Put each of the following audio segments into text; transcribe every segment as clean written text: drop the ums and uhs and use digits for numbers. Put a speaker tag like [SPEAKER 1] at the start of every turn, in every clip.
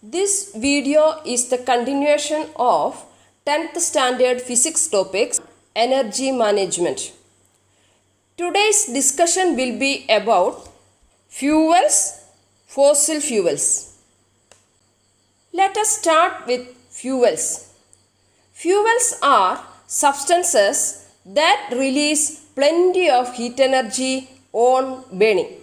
[SPEAKER 1] This video is the continuation of 10th standard physics topics energy management. Today's discussion will be about fuels, fossil fuels. Let us start with fuels. Fuels are substances that release plenty of heat energy on burning.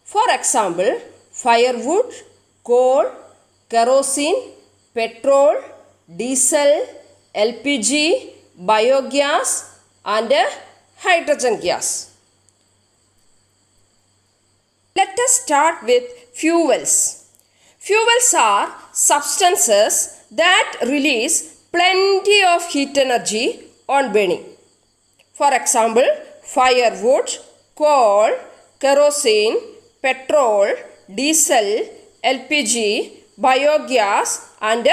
[SPEAKER 1] For example, firewood, coal, kerosene, petrol, diesel, LPG, biogas and hydrogen gas. Let us start with fuels. Fuels are substances that release plenty of heat energy on burning. For example, firewood, coal, kerosene, petrol, diesel, LPG, biogas and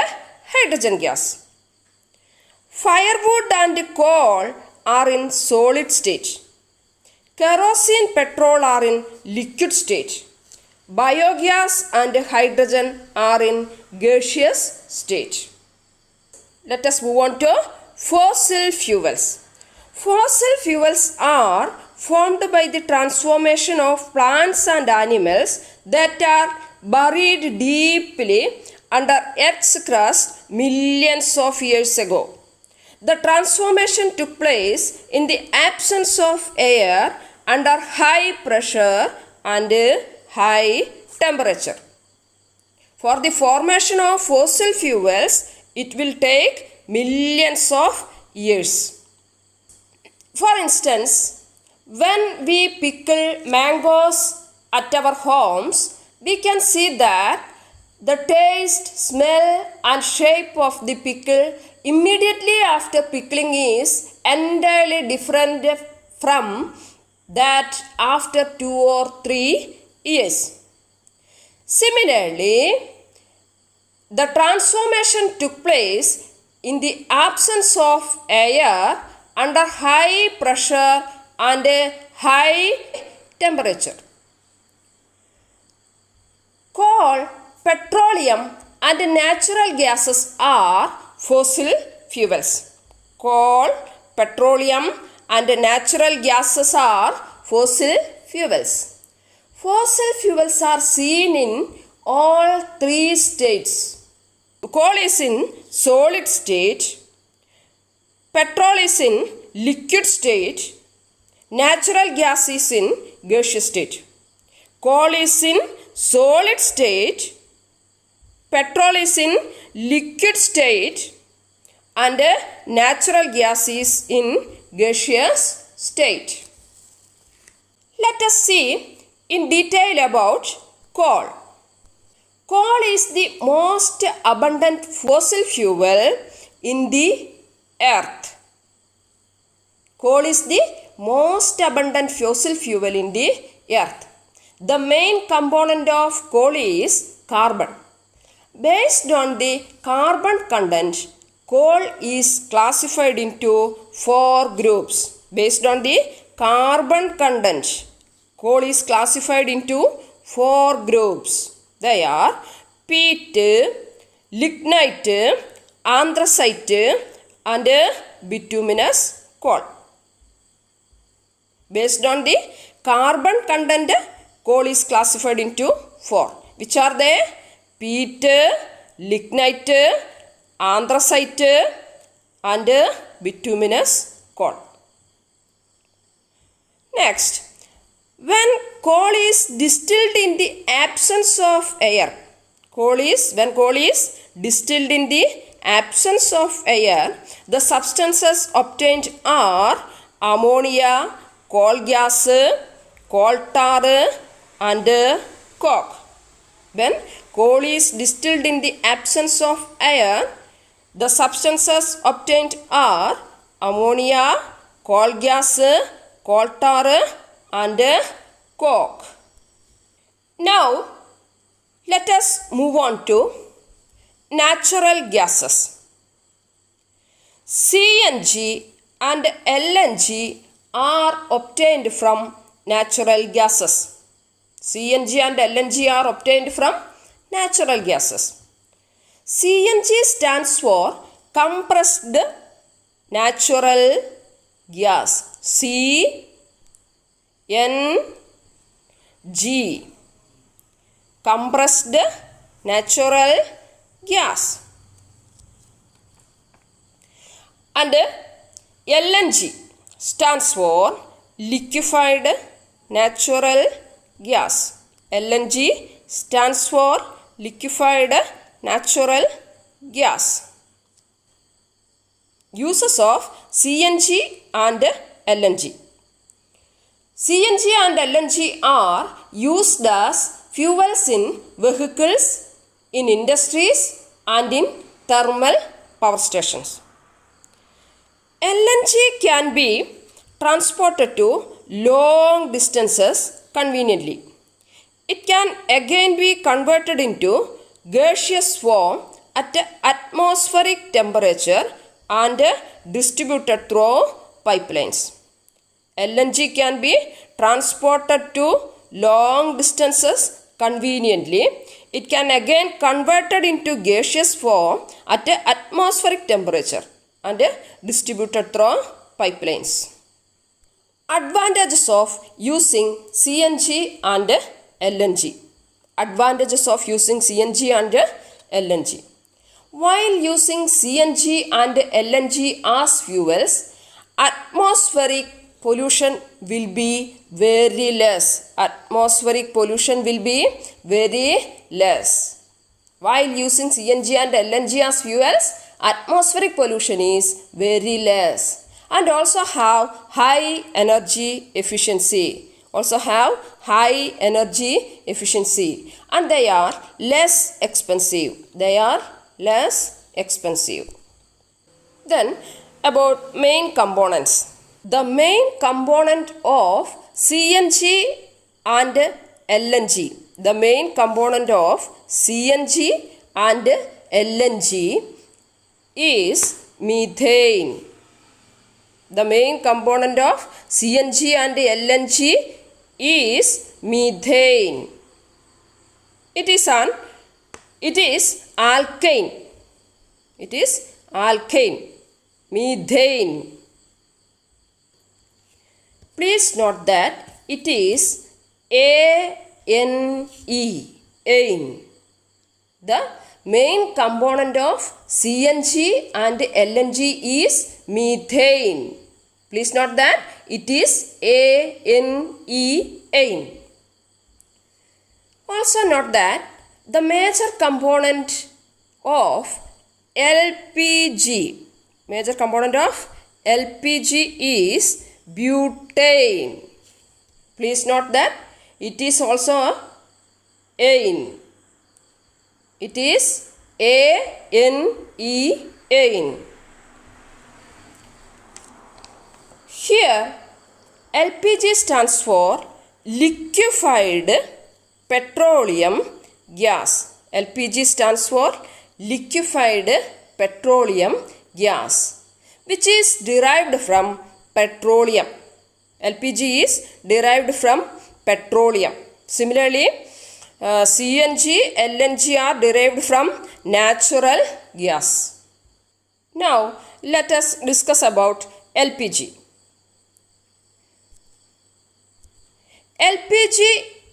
[SPEAKER 1] hydrogen gas. Firewood and coal are in solid state. Kerosene, petrol are in liquid state. Biogas and hydrogen are in gaseous state. Let us move on to fossil fuels. Fossil fuels are formed by the transformation of plants and animals that are buried deeply under Earth's crust millions of years ago. The transformation took place in the absence of air under high pressure and high temperature. For the formation of fossil fuels, it will take millions of years. For instance, when we pickle mangoes at our homes, we can see that the taste, smell and shape of the pickle immediately after pickling is entirely different from that after 2 or 3 years. Similarly, the transformation took place in the absence of air under high pressure and high temperature. Coal, petroleum and natural gases are fossil fuels. Coal, petroleum and natural gases are fossil fuels. Fossil fuels are seen in all three states. Coal is in solid state, petrol is in liquid state, natural gas is in gaseous state. Coal is in solid state, petrol is in liquid state and natural gas is in gaseous state. Let us see in detail about coal. Coal is the most abundant fossil fuel in the earth. Coal is the most abundant fossil fuel in the earth. The main component of coal is carbon. Based on the carbon content, coal is classified into 4 groups. Based on the carbon content, coal is classified into 4 groups. They are peat, lignite, anthracite and bituminous coal. Based on the carbon content, coal is classified into 4. Which are they? Peat, lignite, anthracite and bituminous coal. Next, when coal is distilled in the absence of air, when coal is distilled in the absence of air, the substances obtained are ammonia, coal gas, coal tar and coke. When coal is distilled in the absence of air, the substances obtained are ammonia, coal gas, coal tar and coke. Now, let us move on to natural gases. CNG and LNG are obtained from natural gases. CNG and LNG are obtained from natural gases. CNG stands for compressed natural gas. CNG, compressed natural gas. And LNG stands for liquefied natural gas. LNG stands for liquefied natural gas. Uses of CNG and LNG. CNG and LNG are used as fuels in vehicles, in industries and in thermal power stations. LNG can be transported to long distances conveniently. It can again be converted into gaseous form at atmospheric temperature and distributed through pipelines. LNG can be transported to long distances conveniently. It can again converted into gaseous form at atmospheric temperature and distributed through pipelines. Advantages of using CNG and LNG. Advantages of using CNG and LNG. While using CNG and LNG as fuels, atmospheric pollution will be very less. Atmospheric pollution will be very less. While using CNG and LNG as fuels, atmospheric pollution is very less and also have high energy efficiency. And they are less expensive. Then about main components. The main component of CNG and LNG. The main component of CNG and LNG is methane. The main component of CNG and LNG is methane. It is alkane. Methane. Please note that it is ANE. The main component of CNG and LNG is methane. Please note that it is ANE. Also note that the major component of LPG is butane. Please note that it is also ane. It is ane. Here LPG stands for liquefied petroleum gas. LPG stands for liquefied petroleum gas, which is derived from petroleum. LPG is derived from petroleum. Similarly, CNG, LNG are derived from natural gas. Now, let us discuss about LPG. LPG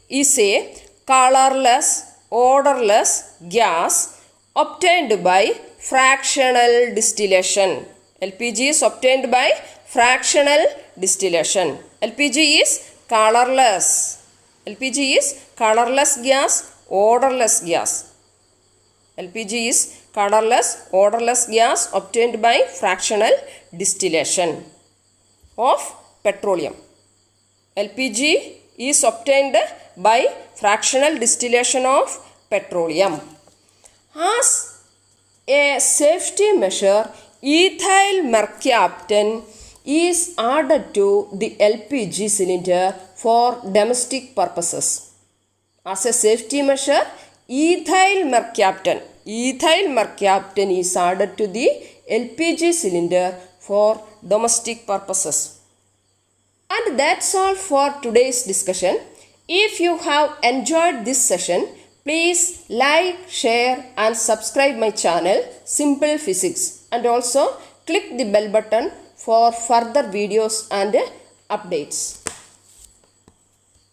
[SPEAKER 1] is a colorless, odorless gas obtained by fractional distillation. LPG is obtained by fractional distillation. LPG is colorless. LPG is colorless gas, odorless gas. LPG is colorless, odorless gas obtained by fractional distillation of petroleum. LPG is obtained by fractional distillation of petroleum. As a safety measure, ethyl mercaptan is added to the LPG cylinder for domestic purposes. As a safety measure, ethyl mercaptan is added to the LPG cylinder for domestic purposes. And that's all for today's discussion. If you have enjoyed this session, Please like, share and subscribe my channel Simple Physics, and also click the bell button for further videos and updates.